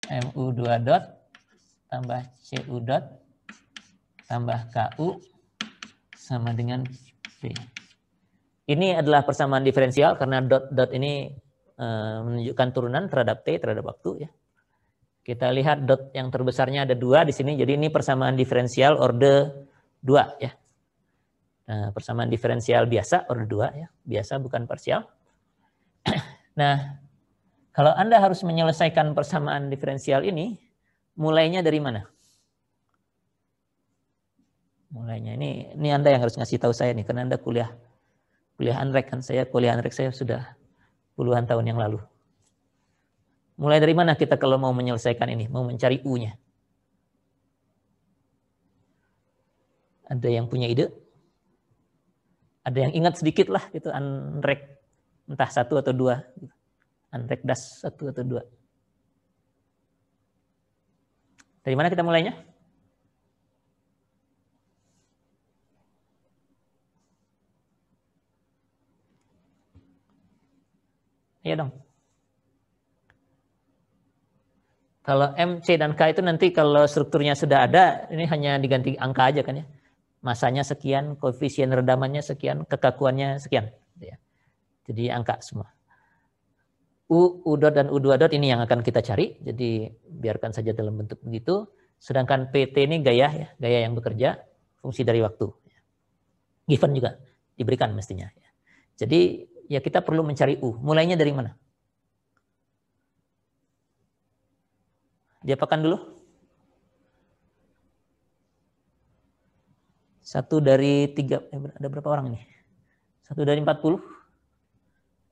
MU2 dot tambah CU dot tambah KU sama dengan P. Ini adalah persamaan diferensial karena dot ini menunjukkan turunan terhadap T terhadap waktu ya. Kita lihat dot yang terbesarnya ada 2 di sini, jadi ini persamaan diferensial orde 2 ya. Nah, persamaan diferensial biasa orde 2 ya, biasa bukan parsial. Nah, kalau Anda harus menyelesaikan persamaan diferensial ini, mulainya dari mana? Mulainya ini Anda yang harus ngasih tahu saya nih, karena Anda kuliah Anrek kan, saya kuliah Anrek saya sudah puluhan tahun yang lalu. Mulai dari mana kita kalau mau menyelesaikan ini, mau mencari U-nya? Ada yang punya ide? Ada yang ingat sedikit lah gitu, Anrek entah 1 atau 2. Anrek das 1 atau 2. Dari mana kita mulainya? Iya dong. Kalau M, C, dan K itu nanti kalau strukturnya sudah ada, ini hanya diganti angka aja kan ya. Masanya sekian, koefisien redamannya sekian, kekakuannya sekian. Jadi angka semua. U dot dan U2 dot ini yang akan kita cari, jadi biarkan saja dalam bentuk begitu. Sedangkan PT ini gaya ya, gaya yang bekerja, fungsi dari waktu. Given juga, diberikan mestinya. Jadi ya kita perlu mencari U. Mulainya dari mana? Diapakan dulu? 1 dari 3, ada berapa orang ini? 1 dari 40?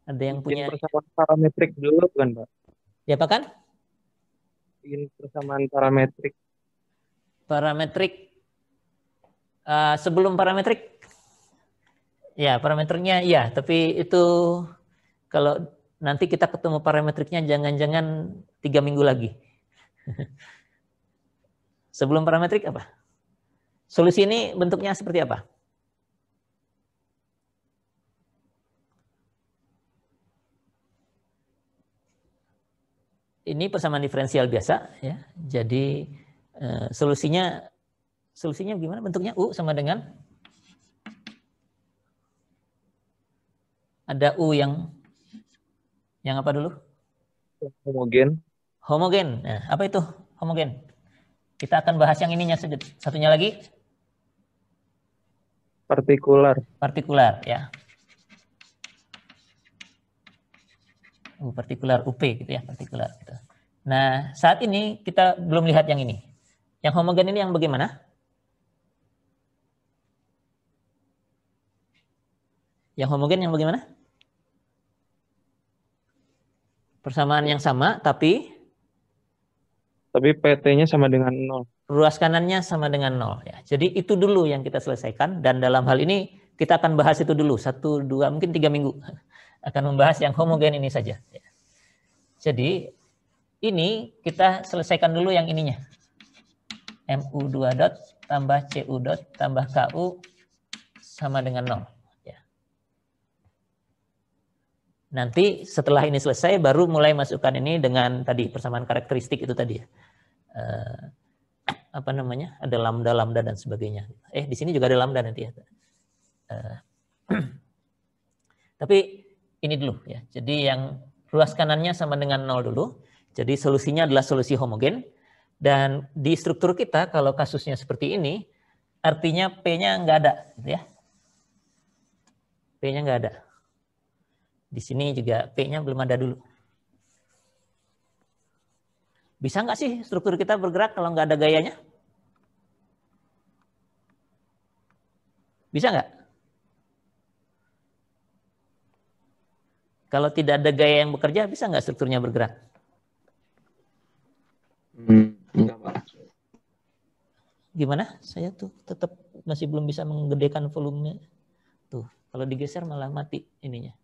Ada yang punya? Persamaan parametrik dulu kan, Pak? Diapakan? Bikin persamaan parametrik. Parametrik, sebelum parametrik? Ya, parameternya iya, tapi itu kalau nanti kita ketemu parametriknya jangan-jangan 3 minggu lagi. Sebelum parametrik apa? Solusi ini bentuknya seperti apa? Ini persamaan diferensial biasa ya. Jadi solusinya gimana bentuknya? U sama dengan ada U yang apa dulu? Homogen. Homogen. Nah, apa itu homogen? Kita akan bahas yang ininya satunya lagi. Partikular. Partikular ya. Partikular UP gitu ya, partikular gitu. Nah, saat ini kita belum lihat yang ini. Yang homogen ini yang bagaimana? Yang homogen yang bagaimana? Persamaan yang sama tapi PT-nya sama dengan 0. Ruas kanannya sama dengan 0 ya. Jadi itu dulu yang kita selesaikan, dan dalam hal ini kita akan bahas itu dulu 1, 2, mungkin 3 minggu akan membahas yang homogen ini saja. Jadi ini kita selesaikan dulu yang ininya. MU2 dot tambah CU dot tambah KU sama dengan 0. Ya. Nanti setelah ini selesai baru mulai masukkan ini dengan tadi persamaan karakteristik itu tadi ya. Apa namanya? Ada lambda dan sebagainya. Di sini juga ada lambda nanti ya. Tapi ini dulu ya. Jadi yang ruas kanannya sama dengan 0 dulu. Jadi solusinya adalah solusi homogen. Dan di struktur kita kalau kasusnya seperti ini, artinya P-nya nggak ada, gitu ya. P-nya nggak ada. Di sini juga P-nya belum ada dulu. Bisa nggak sih struktur kita bergerak kalau nggak ada gayanya? Bisa nggak? Kalau tidak ada gaya yang bekerja, bisa nggak strukturnya bergerak? Enggak, Pak. Gimana? Saya tuh tetap masih belum bisa menggedekan volumenya. Tuh, kalau digeser malah mati ininya,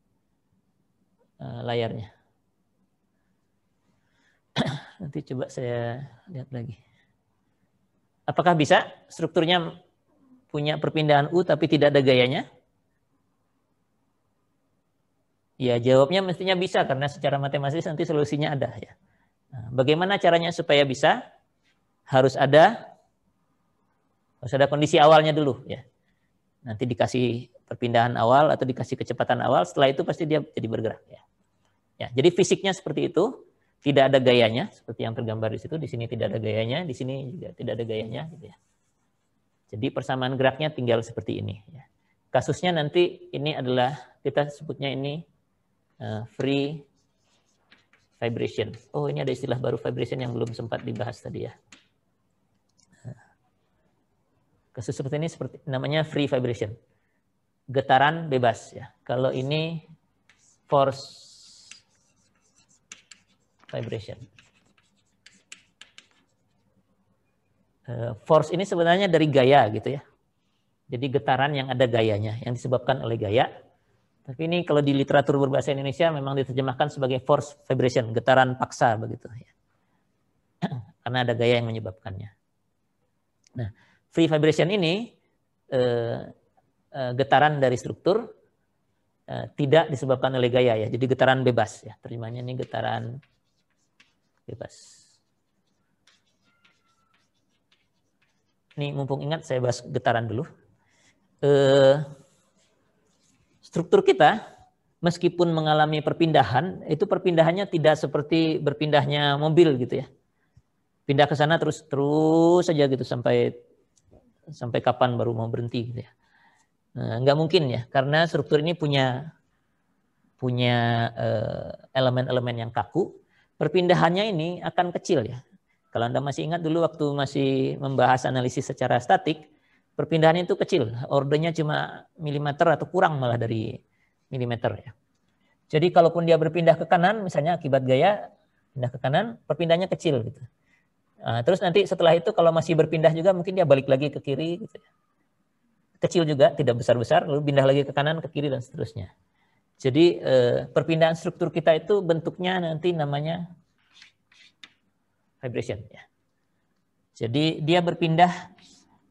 layarnya. Nanti coba saya lihat lagi. Apakah bisa strukturnya punya perpindahan U tapi tidak ada gayanya? Ya, jawabnya mestinya bisa karena secara matematis nanti solusinya ada ya. Nah, bagaimana caranya supaya bisa? Harus ada kondisi awalnya dulu ya. Nanti dikasih perpindahan awal atau dikasih kecepatan awal, setelah itu pasti dia jadi bergerak ya. Ya, jadi fisiknya seperti itu, tidak ada gayanya seperti yang tergambar di situ. Di sini tidak ada gayanya, di sini juga tidak ada gayanya gitu ya. Jadi persamaan geraknya tinggal seperti ini ya. Kasusnya nanti ini adalah kita sebutnya ini free vibration. Oh, ini ada istilah baru vibration yang belum sempat dibahas tadi ya. Kasus seperti ini namanya free vibration. Getaran bebas ya. Kalau ini force vibration. Force ini sebenarnya dari gaya gitu ya. Jadi getaran yang ada gayanya, yang disebabkan oleh gaya. Tapi ini kalau di literatur berbahasa Indonesia memang diterjemahkan sebagai force vibration, getaran paksa begitu ya. Karena ada gaya yang menyebabkannya. Nah, free vibration ini getaran dari struktur tidak disebabkan oleh gaya ya. Jadi getaran bebas ya. Terjemahnya ini getaran bebas. Ini mumpung ingat saya bahas getaran dulu. Struktur kita meskipun mengalami perpindahan, itu perpindahannya tidak seperti berpindahnya mobil gitu ya. Pindah ke sana terus saja gitu sampai kapan baru mau berhenti gitu ya. Nggak mungkin ya, karena struktur ini punya elemen-elemen yang kaku. Perpindahannya ini akan kecil ya. Kalau Anda masih ingat dulu waktu masih membahas analisis secara statik, perpindahannya itu kecil, ordernya cuma milimeter atau kurang malah dari milimeter ya. Jadi kalaupun dia berpindah ke kanan, misalnya akibat gaya, pindah ke kanan, perpindahannya kecil gitu. Nah, terus nanti setelah itu kalau masih berpindah juga mungkin dia balik lagi ke kiri gitu ya. Kecil juga, tidak besar-besar, lalu pindah lagi ke kanan, ke kiri dan seterusnya. Jadi perpindahan struktur kita itu bentuknya nanti namanya vibration ya. Jadi dia berpindah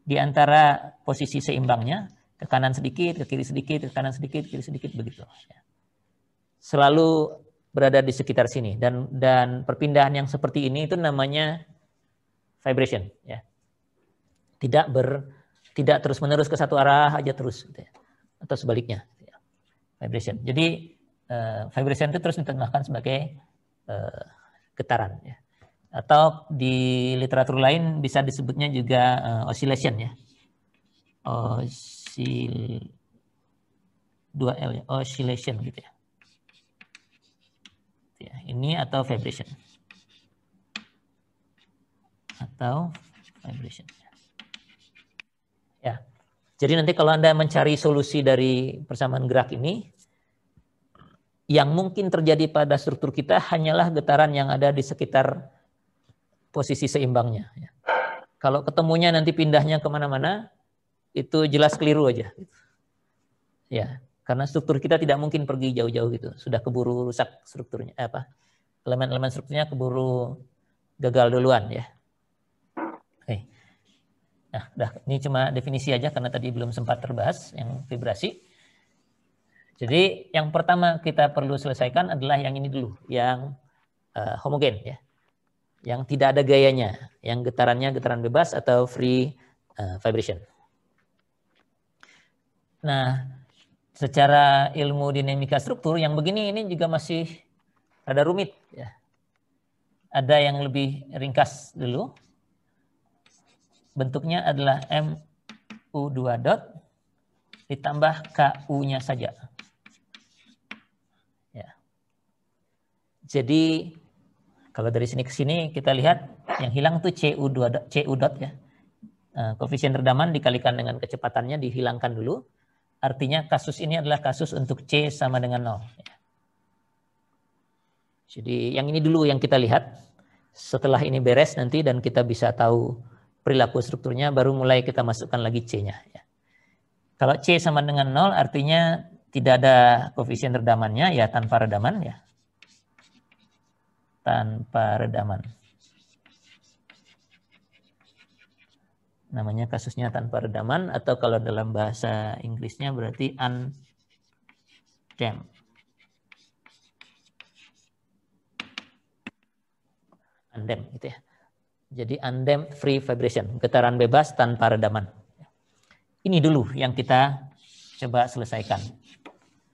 di antara posisi seimbangnya, ke kanan sedikit, ke kiri sedikit, ke kanan sedikit, kiri sedikit begitu. Selalu berada di sekitar sini dan perpindahan yang seperti ini itu namanya vibration ya. Tidak terus-menerus ke satu arah aja terus gitu ya. Atau sebaliknya ya. Vibration. Jadi vibration itu terus diterjemahkan sebagai getaran ya. Atau di literatur lain bisa disebutnya juga oscillation ya. 2L ya, oscillation gitu ya. Ya, ini atau vibration. Atau vibration. Ya. Jadi nanti kalau Anda mencari solusi dari persamaan gerak ini, yang mungkin terjadi pada struktur kita hanyalah getaran yang ada di sekitar posisi seimbangnya. Kalau ketemunya nanti pindahnya kemana-mana, itu jelas keliru aja. Ya, karena struktur kita tidak mungkin pergi jauh-jauh gitu. Sudah keburu rusak strukturnya, elemen-elemen strukturnya keburu gagal duluan ya. Oke. Nah, ini cuma definisi aja karena tadi belum sempat terbahas yang vibrasi. Jadi yang pertama kita perlu selesaikan adalah yang ini dulu, yang homogen ya. Yang tidak ada gayanya, yang getarannya getaran bebas atau free vibration. Nah, secara ilmu dinamika struktur yang begini ini juga masih rada rumit ya. Ada yang lebih ringkas dulu. Bentuknya adalah MU2 dot ditambah KU-nya saja. Ya. Jadi kalau dari sini ke sini kita lihat yang hilang tuh CU dot ya. Koefisien redaman dikalikan dengan kecepatannya dihilangkan dulu. Artinya kasus ini adalah kasus untuk C sama dengan 0. Jadi yang ini dulu yang kita lihat. Setelah ini beres nanti dan kita bisa tahu perilaku strukturnya, baru mulai kita masukkan lagi C-nya. Ya. Kalau C sama dengan 0 artinya tidak ada koefisien redamannya, ya tanpa redaman ya. Tanpa redaman. Namanya kasusnya tanpa redaman, atau kalau dalam bahasa Inggrisnya berarti undamped. Undamped gitu ya. Jadi undamped free vibration, getaran bebas tanpa redaman. Ini dulu yang kita coba selesaikan.